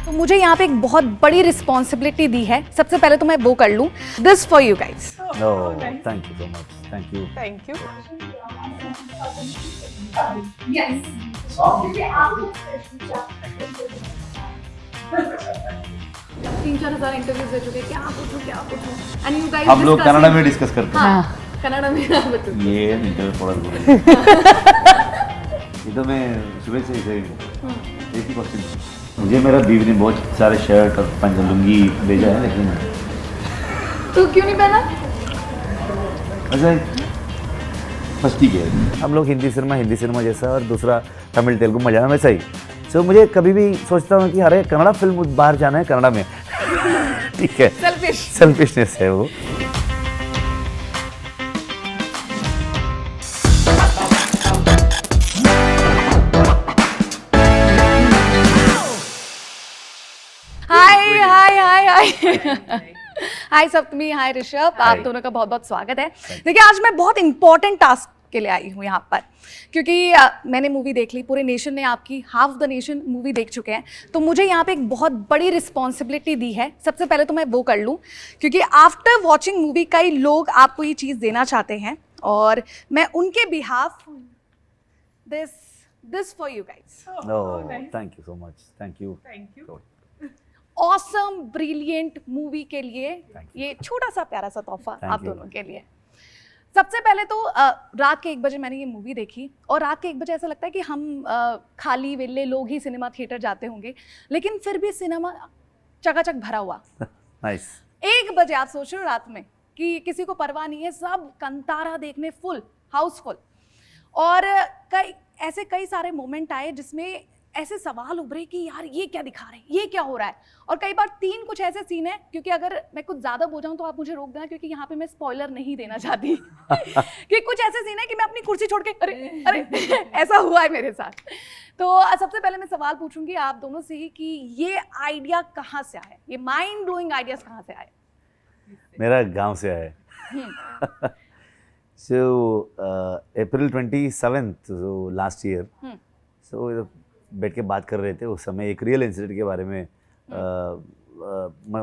तो मुझे यहाँ पे एक बहुत बड़ी रिस्पॉन्सिबिलिटी दी है। सबसे पहले तो मैं वो कर लूँ, this for you guys. No, thank you so much. Thank you. Thank you. तीन चार हजार इंटरव्यूज दे चुके, क्या पूछूं एंड यू गाइस हम लोग कन्नड़ा में डिस्कस करते हैं। हाँ कन्नड़ा में बताओ। ये इंटरव्यू थोड़ा दूर है। ये तो मैं सुबह से इसे एक ही क्वेश्चन। मुझे मेरा बीवी ने बहुत सारे शर्ट और पंजाबी लुंगी भेजा है, लेकिन तो क्यों नहीं पहना? ऐसा बस ठीक है। हम लोग हिंदी सिनेमा जैसा, और दूसरा तमिल तेलुगु मलयालम वैसा ही। सो मुझे कभी भी सोचता हूँ कि अरे कन्नड़ा फिल्म बाहर जाना है कन्नड़ा में। ठीक है, सेल्फिशनेस है वो। हाय सप्तमी, हाय ऋषभ, आप दोनों का बहुत बहुत स्वागत है। देखिए आज मैं बहुत इंपॉर्टेंट टास्क के लिए आई हूँ यहाँ पर, क्योंकि मैंने मूवी देख ली, पूरे नेशन ने आपकी हाफ द नेशन मूवी देख चुके हैं, तो मुझे यहाँ पे एक बहुत बड़ी रिस्पॉन्सिबिलिटी दी है। सबसे पहले तो मैं वो कर लूँ, क्योंकि आफ्टर वॉचिंग मूवी कई लोग आपको ये चीज़ देना चाहते हैं, और मैं उनके behalf this for you guys. No, thank you so much. Thank you. Awesome brilliant movie के लिए ये छोटा सा प्यारा सा तोहफा आप दोनों के लिए। सबसे पहले तो रात के 1 बजे मैंने ये मूवी देखी, और रात के 1 बजे ऐसा लगता है कि हम खाली वेले लोग ही सिनेमा थिएटर जाते होंगे, लेकिन फिर भी सिनेमा चकाचक भरा हुआ। Nice. 1 बजे आप सोच रहे हो रात में कि किसी को परवाह नहीं है, सब कंतारा देखने फुल हाउसफुल। और कई सारे मोमेंट आए जिसमें ऐसे सवाल उभरे कि यार ये क्या दिखा रहे हैं, ये क्या हो रहा है। और कई बार 3 कुछ ऐसे सीन है, क्योंकि अगर मैं कुछ ज़्यादा बोल जाऊँ तो आप मुझे रोक देना, क्योंकि यहाँ पे मैं स्पॉइलर नहीं देना चाहती। कि कुछ ऐसे सीन है कि मैं अपनी कुर्सी छोड़ के अरे ऐसा हुआ है मेरे साथ। तो सबसे पहले मैं सवाल पूछूंगी आप दोनों से ही कि ये आइडिया कहाँ से आया, ये माइंड ब्लोइंग आइडियाज कहाँ से आए? मेरा गांव से आया। So April 27th, so last year, so बैठ के बात कर रहे थे उस समय एक रियल इंसिडेंट के बारे में।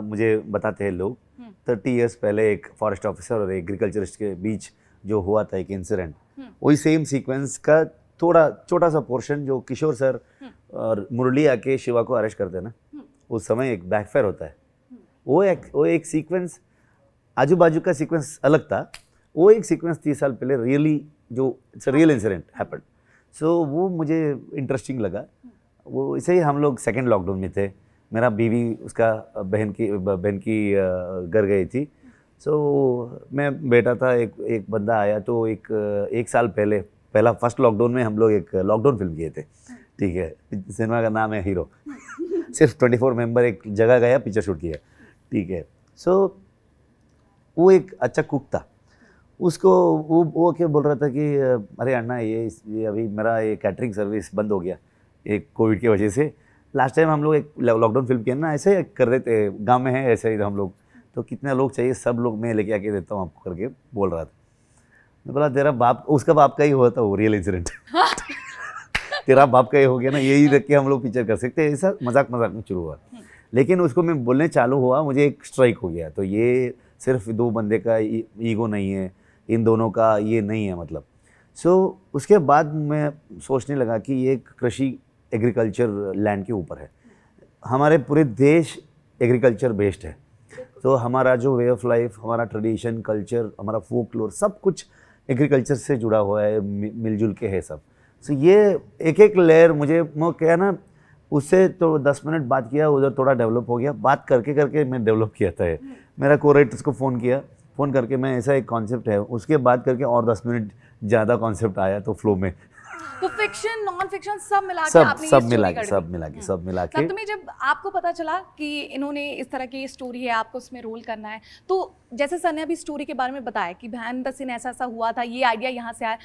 मुझे बताते हैं लोग 30 इयर्स पहले एक फॉरेस्ट ऑफिसर और एग्रीकल्चरिस्ट के बीच जो हुआ था एक इंसिडेंट, वही सेम सीक्वेंस का थोड़ा छोटा सा पोर्शन जो किशोर सर और मुरली आके शिवा को अरेस्ट करते हैं ना, उस समय एक बैकफायर होता है। वो एक सीक्वेंस, आजू बाजू का सीक्वेंस अलग था, वो एक सीक्वेंस 30 साल पहले रियली जो it's a real incident happened. So वो मुझे इंटरेस्टिंग लगा। वो ऐसे ही हम लोग सेकेंड लॉकडाउन में थे, मेरा बीवी उसका बहन की घर गई थी। सो मैं बैठा था, एक बंदा आया, तो एक साल पहले फर्स्ट लॉकडाउन में हम लोग एक लॉकडाउन फिल्म किए थे। ठीक है, सिनेमा का नाम है हीरो। सिर्फ 24 मेंबर एक जगह गया, पिक्चर शूट किया। ठीक है, सो वो एक अच्छा कुक था। उसको वो क्या बोल रहा था कि अरे अन्ना ये अभी मेरा ये कैटरिंग सर्विस बंद हो गया एक कोविड की वजह से। लास्ट टाइम हम लोग एक लॉकडाउन फिल्म किया ना, ऐसे कर रहे थे, गांव में है ऐसे ही हम लोग, तो कितने लोग चाहिए, सब लोग मैं लेके आके देता हूँ आपको करके बोल रहा था। मैं बोला तेरा बाप, उसका बाप का ही हुआ था वो रियल इंसिडेंट। तेरा बाप का ही हो गया ना, यही रख के हम लोग पिक्चर कर सकते हैं, ऐसा मजाक में शुरू हुआ। लेकिन उसको मैं बोलने चालू हुआ, मुझे एक स्ट्राइक हो गया। तो ये सिर्फ 2 बंदे का ईगो नहीं है, इन दोनों का ये नहीं है मतलब। सो उसके बाद मैं सोचने लगा कि ये कृषि एग्रीकल्चर लैंड के ऊपर है, हमारे पूरे देश एग्रीकल्चर बेस्ड है, तो हमारा जो वे ऑफ लाइफ, हमारा ट्रेडिशन, कल्चर, हमारा फोकलोर, सब कुछ एग्रीकल्चर से जुड़ा हुआ है, मिलजुल के है सब। सो ये एक लेयर मुझे क्या ना, उससे तो 10 मिनट बात किया, उधर थोड़ा डेवलप हो गया, बात करके मैं डेवलप किया था। मेरा कोराइटर्स को फ़ोन करके मैं ऐसा एक कॉन्सेप्ट है, उसके बाद करके और 10 मिनट ज़्यादा कॉन्सेप्ट आया, तो फ्लो में तो फिक्शन नॉन फिक्शन सब मिला के आपने सब मिला के तुम्हें जब आपको पता चला कि इन्होंने इस तरह की स्टोरी है, आपको उसमें रोल करना है, तो जैसे सर ने अभी स्टोरी के बारे में बताया कि बिहाइंड द सीन ऐसा हुआ था, ये आइडिया यहाँ से आया,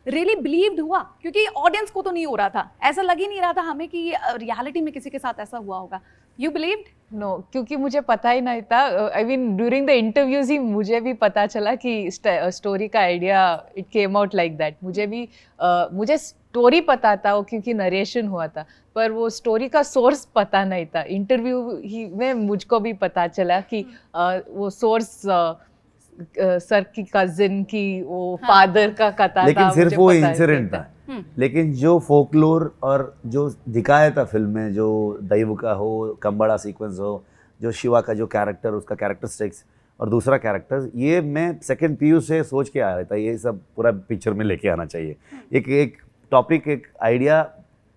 रियली बिलीव्ड हुआ? क्योंकि ऑडियंस को तो नहीं हो रहा था, ऐसा लग ही नहीं रहा था हमें कि रियलिटी में किसी के साथ ऐसा हुआ होगा। You believed? नो, क्योंकि मुझे पता ही नहीं था। I mean during the interviews ही मुझे भी पता चला कि स्टोरी का idea it came out like that. मुझे स्टोरी पता था वो क्योंकि नरेशन हुआ था, पर वो स्टोरी का सोर्स पता नहीं था। इंटरव्यू ही में मुझको भी पता चला कि वो सोर्स सर की कजिन की वो फादर का कथा था। लेकिन सिर्फ मुझे वो पता इंसिडेंट नहीं था, लेकिन जो फोकलोर और जो दिखाया था फिल्म में, जो दैव का हो, कंबाड़ा सीक्वेंस हो, जो शिवा का जो कैरेक्टर, उसका कैरेक्टरिस्टिक्स और दूसरा कैरेक्टर, ये मैं सेकंड पीयू से सोच के आया था, ये सब पूरा पिक्चर में लेके आना चाहिए। एक टॉपिक, एक आइडिया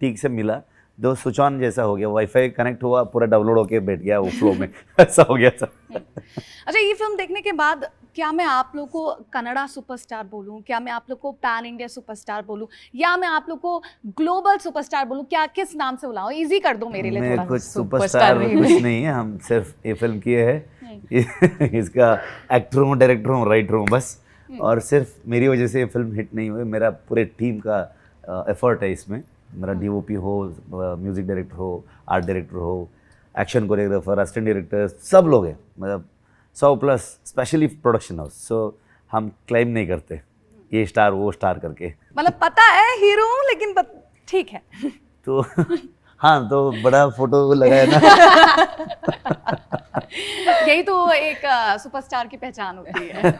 ठीक से मिला, जो स्विच ऑन जैसा हो गया, वाईफाई कनेक्ट हुआ, पूरा डाउनलोड होके बैठ गया वो फ्लो में ऐसा हो गया था। अच्छा, ये फिल्म देखने के बाद क्या मैं आप लोग को कन्नड़ा सुपरस्टार बोलूं, क्या मैं आप लोग को पैन इंडिया सुपरस्टार बोलूं, या मैं आप लोग को ग्लोबल सुपरस्टार बोलूं, क्या किस नाम से बुलाऊं? इजी कर दो मेरे लिए मैं थोड़ा। कुछ सुपरस्टार कुछ नहीं है, हम सिर्फ ये फिल्म किए है इसका एक्टर हूँ, डायरेक्टर हूँ, राइटर हूँ बस। और सिर्फ मेरी वजह से ये फिल्म हिट नहीं हुई, मेरा पूरे टीम का एफर्ट है इसमें। मेरा डीओपी हो, म्यूजिक डायरेक्टर हो, आर्ट डायरेक्टर हो, एक्शन कोरियोग्राफर, असिस्टेंट डायरेक्टर, सब लोग हैं, मतलब 100+ स्पेशली प्रोडक्शन हाउस। सो हम क्लेम नहीं करते ये स्टार वो स्टार करके, मतलब पता है हीरो हूं, लेकिन ठीक है। तो हाँ, तो बड़ा फोटो लगाया ना। यही तो एक सुपरस्टार की पहचान होती है।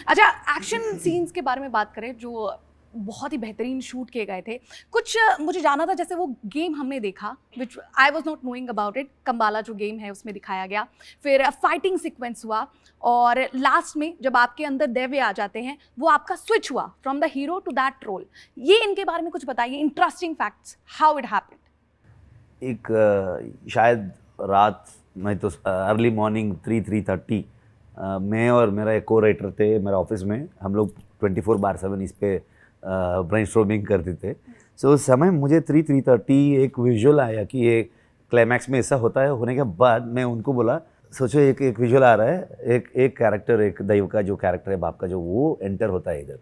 अच्छा, एक्शन सीन्स के बारे में बात करें जो बहुत ही बेहतरीन शूट किए गए थे। कुछ मुझे जाना था, जैसे वो गेम हमने देखा, which I was not knowing about it, Kambala जो गेम है उसमें दिखाया गया, फिर फाइटिंग सीक्वेंस हुआ, और लास्ट में जब आपके अंदर दैव्य आ जाते हैं, वो आपका स्विच हुआ from the hero to that role. ये इनके बारे में कुछ बताइए, interesting facts, how it happened. एक शायद रात में, तो अर्ली मॉर्निंग 3:30 मैं और मेरा एक को राइटर थे मेरा ऑफिस में, हम लोग 24/7 इस पे ब्रेनस्टॉर्मिंग करते थे। सो उस समय मुझे 3:30 एक विजुअल आया कि ये क्लाइमैक्स में ऐसा होता है। होने के बाद मैं उनको बोला, सोचो एक विजुअल आ रहा है, एक कैरेक्टर, एक दैव का जो कैरेक्टर है, बाप का, जो वो एंटर होता है इधर,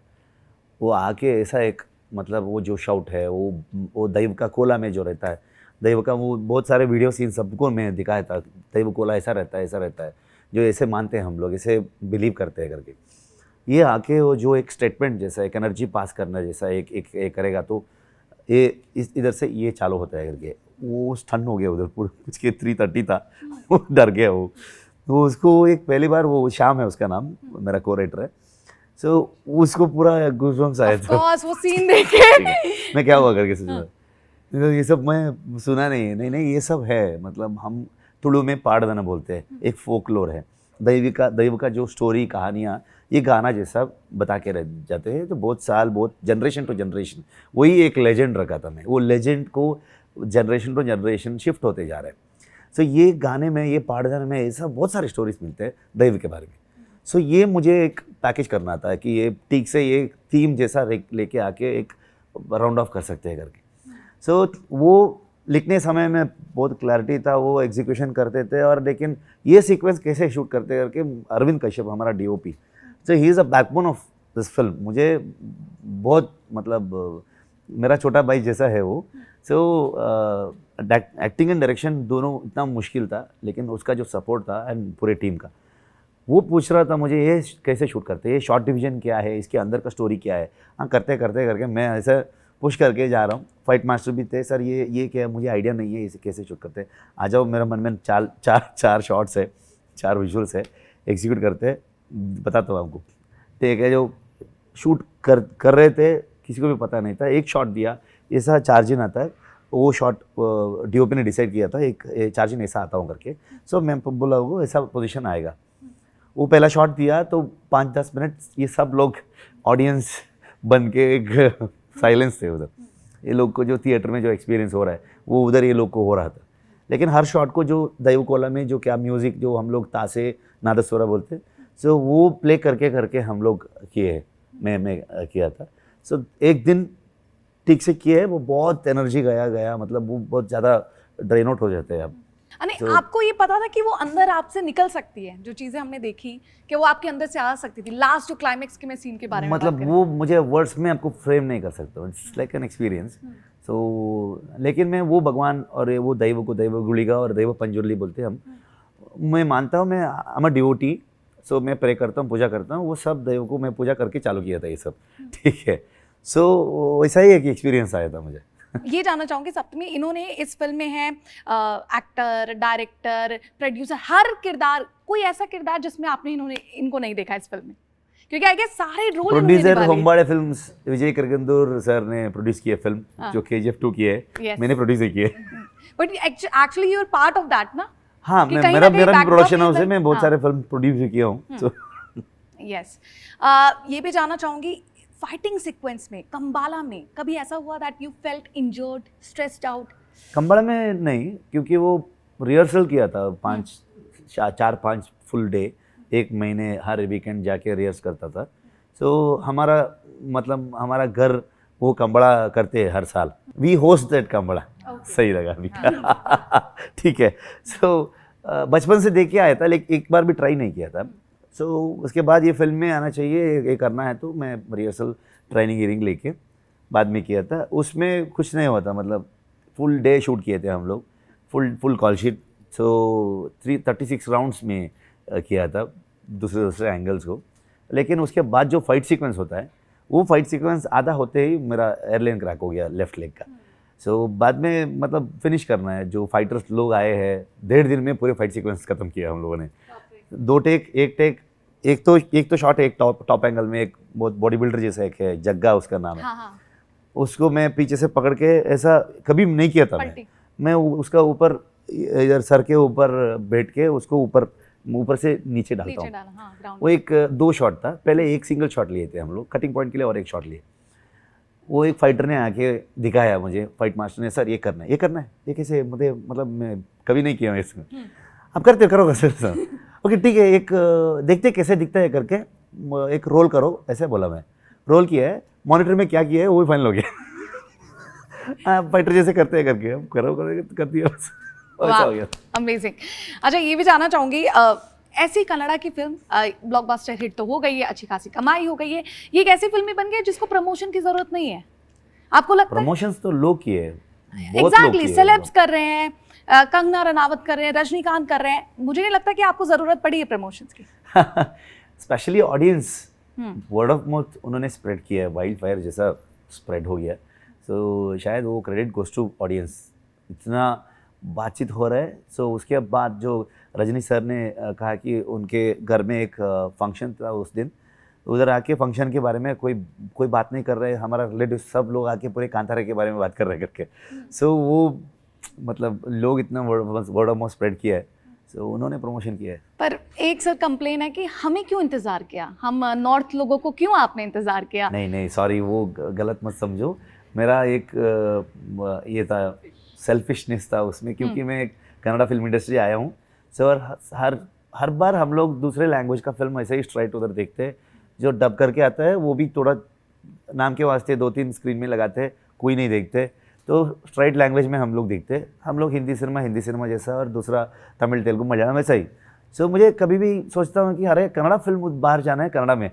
वो आके ऐसा एक, मतलब वो जो शाउट है, वो दैव का कोला में जो रहता है, दैव का वो बहुत सारे वीडियो सीन सबको मैं दिखाया था, दैव कोला ऐसा रहता है, ऐसा रहता है, जो ऐसे मानते हैं हम लोग, ऐसे बिलीव करते हैं करके। ये आके वो जो एक स्टेटमेंट जैसा, एक एनर्जी पास करना जैसा एक करेगा, तो ये इधर से ये चालू होता है करके, वो स्टन हो गया उधर, पूरा कुछ के 3:30 था, वो डर गया वो। तो उसको एक पहली बार, वो श्याम है उसका नाम, मेरा को राइटर है, सो उसको पूरा गूज़बम्स आया था। वो सीन देखे मैं क्या हुआ करके सोचा, ये सब मैं सुना नहीं, ये सब है, मतलब हम तुलु में पाड़दाना बोलते हैं, एक फोकलोर है, दैव का जो स्टोरी, कहानियाँ, ये गाना जैसा बता के रह जाते हैं। तो बहुत साल, बहुत जनरेशन टू जनरेशन वही एक लेजेंड रखा था मैं, वो लेजेंड को जनरेशन टू जनरेशन शिफ्ट होते जा रहे हैं। सो ये गाने में, ये पाड़दाने में ऐसा बहुत सारे स्टोरीज मिलते हैं दैव के बारे में। सो ये मुझे एक पैकेज करना था कि ये ठीक से ये थीम जैसा लेके आके एक राउंड ऑफ कर सकते हैं करके। सो वो लिखने समय में बहुत क्लैरिटी था, वो एग्जीक्यूशन करते थे, और लेकिन ये सीक्वेंस कैसे शूट करते करके अरविंद कश्यप, हमारा DOP, so he is a backbone of this film. मुझे बहुत, मतलब मेरा छोटा भाई जैसा है वो। सो एक्टिंग एंड डायरेक्शन दोनों इतना मुश्किल था, लेकिन उसका जो सपोर्ट था एंड पूरे टीम का, वो पूछ रहा था मुझे, ये कैसे शूट करते हैं, ये शॉर्ट डिवीजन क्या है, इसके अंदर का स्टोरी क्या है। हाँ, करते करते करके मैं ऐसा पुश करके जा रहा हूँ। फाइट मास्टर भी थे, सर ये क्या, मुझे आइडिया नहीं है इसे कैसे शूट करते हैं, आ जाओ, मेरा मन में चार शॉट्स है, 4 विजुअल्स है, एग्जीक्यूट करते हैं, बताता हूँ आपको। ठीक है, जो शूट कर रहे थे, किसी को भी पता नहीं था, एक शॉट दिया, ऐसा चार्जिंग आता है, वो शॉट डीओपी ने डिसाइड किया था, एक चार्जिंग ऐसा आता हूँ करके। सो मैं बोला वो ऐसा पोजीशन आएगा, वो पहला शॉट दिया, तो 5-10 मिनट ये सब लोग ऑडियंस बन के एक साइलेंस थे उधर। ये लोग को जो थिएटर में जो एक्सपीरियंस हो रहा है, वो उधर ये लोग को हो रहा था। लेकिन हर शॉट को जो दैव कोला में जो क्या म्यूज़िक, जो हम लोग तासे नादस्वरा बोलते, सो वो प्ले करके हम लोग किए, मैं किया था। सो एक दिन ठीक से किए, वो बहुत एनर्जी गया, मतलब वो बहुत ज़्यादा ड्रेन आउट हो जाते हैं अब। आपको ये पता था कि वो अंदर आपसे निकल सकती है, जो चीज़ें हमने देखी कि वो आपके अंदर से आ सकती थी? लास्ट जो क्लाइमेक्स के मैं सीन के बारे में मतलब वो मुझे वर्ड्स में आपको फ्रेम नहीं कर सकता, इट्स लाइक एन एक्सपीरियंस। सो लेकिन मैं वो भगवान और वो दैव को दैव गुड़िगा और दैव पंजुर्ली बोलते हैं हम, मैं मानता हूँ, मैं अम डिवोटी। सो मैं प्रे करता हूँ, पूजा करता हूँ, वो सब दैव को मैं पूजा करके चालू किया था ये सब, ठीक है। सो वैसा ही एक एक्सपीरियंस आया था मुझे। ये जानना चाहूंगी सप्तमी, इन्होंने इस फिल्म में है एक्टर, डायरेक्टर, प्रोड्यूसर, हर किरदार, कोई ऐसा किरदार जिसमें आपने इनको नहीं देखा इस फिल्म में? क्योंकि आई गेस सारे रोल प्रोड्यूसर होम्बाड़े फिल्म्स, विजय करगंदूर सर ने प्रोड्यूस की है फिल्म, जो KGF 2 की है। Yes. मैंने प्रोड्यूस की है। But actually you are part of that ना? हाँ, कि मैं कहीं ना मेरा कहीं मेरा भी backdrop प्रोडक्शन में हाउस है, तो- मैं बहुत हाँ। सारे फिल्म प्रोड्यूस भी किया हूँ। तो यस ये भी जानना चाहूंगी, फाइटिंग सीक्वेंस में कंबाला में कभी ऐसा हुआ that you felt injured, stressed out? Kambala में नहीं, क्योंकि वो रिहर्सल किया था 4-5 फुल डे, 1 महीने हर वीकेंड जाके रिहर्स करता था। सो हमारा मतलब हमारा घर वो कंबड़ा करते हैं हर साल, वी होस्ट दैट कंबड़ा। सही लगा अभी। ठीक है। सो बचपन से देख के आया था, लेकिन एक बार भी ट्राई नहीं किया था। सो उसके बाद ये फिल्म में आना चाहिए, ये करना है, तो मैं रिहर्सल ट्रेनिंग लेके बाद में किया था। उसमें कुछ नहीं हुआ था, मतलब फुल डे शूट किए थे हम लोग, फुल कॉल शीट। सो 36 राउंड्स में किया था दूसरे एंगल्स को। लेकिन उसके बाद जो फाइट सीक्वेंस होता है, वो फाइट सीक्वेंस आधा होते ही मेरा एयरलाइन क्रैक हो गया लेफ्ट लेग का। सो बाद में मतलब फिनिश करना है, जो फाइटर्स लोग आए हैं 1.5 दिन में पूरे फाइट सीक्वेंस खत्म किया हम लोगों ने। 2 टेक, एक तो शॉट है, एक टॉप एंगल में, एक बहुत बॉडी बिल्डर जैसा एक है, जग्गा उसका नाम है। हाँ। उसको मैं पीछे से पकड़ के, ऐसा कभी नहीं किया था मैं उसका ऊपर इधर सर के ऊपर बैठ के उसको ऊपर से नीचे डालता हूँ। हाँ, वो 2 शॉट था, पहले एक सिंगल शॉट लिए थे हम लोग कटिंग पॉइंट के लिए, और एक शॉट लिए। वो एक फाइटर ने आके दिखाया मुझे, फाइट मास्टर ने, सर ये करना है, ये कैसे, मुझे मतलब मैं कभी नहीं किया हूँ इसमें, आप करते करोगे सर। ओके ठीक है, एक देखते कैसे दिखता है करके एक रोल करो, ऐसे बोला। मैं रोल किया है, मॉनिटर में क्या किया है वो भी फाइनल हो गया। फाइटर जैसे करते हैं करके हम करो कर दिया, ऐसा हो गया। अमेजिंग। अच्छा ये भी जानना चाहूंगी, ऐसी कन्नड़ा की फिल्म ब्लॉकबस्टर हिट तो हो गई है, अच्छी खासी कमाई हो गई है, ये एक ऐसी फिल्म बन गई है जिसको प्रमोशन की जरूरत नहीं है, आपको लगता है? प्रमोशंस तो लोग किए हैं, एग्जैक्टली, सेलेब्स कर रहे हैं, कंगना रनावत कर रहे हैं, रजनीकांत कर रहे हैं, मुझे नहीं लगता कि आपको जरूरत पड़ी है प्रमोशंस की। Specially audience, word of mouth उन्होंने स्प्रेड किया है, वाइल्ड फायर जैसा स्प्रेड हो गया। सो शायद वो क्रेडिट गोज टू ऑडियंस, इतना बातचीत हो रहा है। सो उसके बाद जो रजनी सर ने कहा कि उनके घर में एक फंक्शन था उस दिन, उधर आके फंक्शन के बारे में कोई बात नहीं कर रहे, हमारा रिलेटिव सब लोग आके पूरे कांतारा के बारे में बात कर रहे करके। सो वो मतलब लोग इतना वर्ड ऑफ माउथ स्प्रेड किया है, सो उन्होंने प्रमोशन किया है। पर एक सर कंप्लेन है कि हमें क्यों इंतजार किया, हम नॉर्थ लोगों को क्यों आपने इंतजार किया? नहीं सॉरी, वो गलत मत समझो, मेरा एक ये था, सेल्फिशनेस था उसमें, क्योंकि मैं एक कन्नड़ा फिल्म इंडस्ट्री आया हूँ। सो हर बार हम लोग दूसरे लैंग्वेज का फिल्म ऐसे ही स्ट्राइट उधर देखते हैं, जो डब करके आता है वो भी थोड़ा नाम के वास्ते 2-3 स्क्रीन में लगाते हैं, कोई नहीं देखते। तो स्ट्राइट लैंग्वेज में हम लोग देखते हैं, हम लोग हिंदी सिनेमा जैसा, और दूसरा तमिल तेलुगु मलयालम वैसा ही। सो मुझे कभी भी सोचता हूँ कि अरे कन्नड़ा फिल्म बाहर जाना है कन्नड़ा में।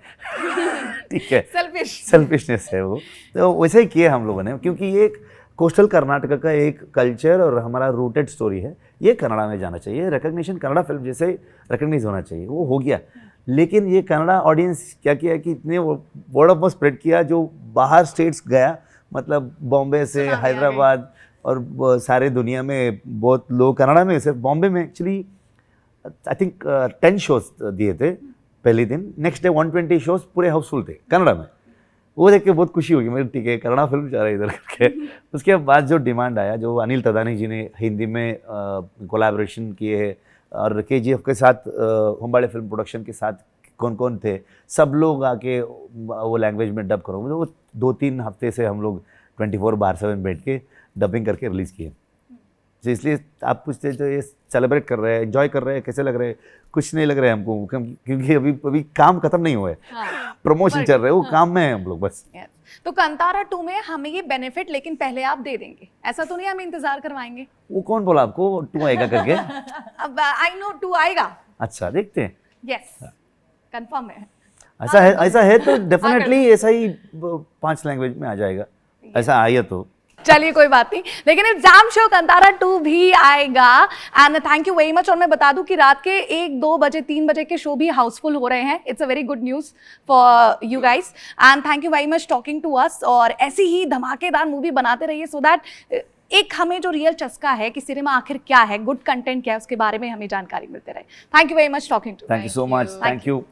ठीक है, सेल्फिशनेस है वो, तो वैसे ही किए हम लोगों ने, क्योंकि ये एक कोस्टल कर्नाटका का एक कल्चर और हमारा रूटेड स्टोरी है, ये कन्नड़ा में जाना चाहिए, रिकग्निशन कन्नड़ा फिल्म जैसे रिकग्नाइज होना चाहिए, वो हो गया। लेकिन ये कन्नड़ा ऑडियंस क्या किया कि इतने वर्ड ऑफ माउथ स्प्रेड किया, जो बाहर स्टेट्स गया, मतलब बॉम्बे से हैदराबाद और सारे दुनिया में बहुत लोग कन्नड़ा में, सिर्फ बॉम्बे में एक्चुअली आई थिंक 10 शोज दिए थे पहले दिन, नेक्स्ट डे 120 शोज पूरे हाउसफुल थे कन्नड़ा में। वो देख के बहुत खुशी होगी मेरी, ठीक है कन्नड़ा फिल्म जा रहा है इधर करके। उसके बाद जो डिमांड आया, जो अनिल तदानी जी ने हिंदी में कोलैबोरेशन किए हैं, और KGF के साथ होम्बाड़े फिल्म प्रोडक्शन के साथ कौन कौन थे, सब लोग आके वो लैंग्वेज में डब करो, वो 2-3 हफ्ते से हम लोग 24/7 बैठ के डबिंग करके रिलीज़ किए। तो इसलिए आप पूछते जो ये सेलिब्रेट कर रहे हैं, एंजॉय कर रहे हैं, कैसे लग रहे हैं? कुछ नहीं लग रहा है हमको, क्योंकि अभी काम खत्म नहीं हुआ है, प्रमोशन चल रहा है, वो काम में है हम लोग बस। तो कांतारा 2 में हमें ये बेनिफिट लेकिन पहले आप दे देंगे, ऐसा तो नहीं हमें इंतजार करवाएंगे? वो कौन बोला आपको 2 आएगा करके? अब आई नो 2 आएगा। अच्छा, देखते हैं। यस, कंफर्म है। ऐसा है तो डेफिनेटली ऐसा ही 5 लैंग्वेज में आ जाएगा, ऐसा आया तो। चलिए कोई बात नहीं, लेकिन एग्जाम शो कंतारा 2 भी आएगा। And thank you very much. और मैं बता दूं कि रात के 1, 2 बजे, 3 बजे के शो भी हाउसफुल हो रहे हैं। It's a very good news for you guys and thank you very much talking to us. और ऐसी ही धमाकेदार मूवी बनाते रहिए सो दैट एक हमें जो रियल चस्का है कि सिनेमा आखिर क्या है, गुड कंटेंट क्या है, उसके बारे में हमें जानकारी मिलते रहे। Thank you very much talking to. Thank you so much, thank you.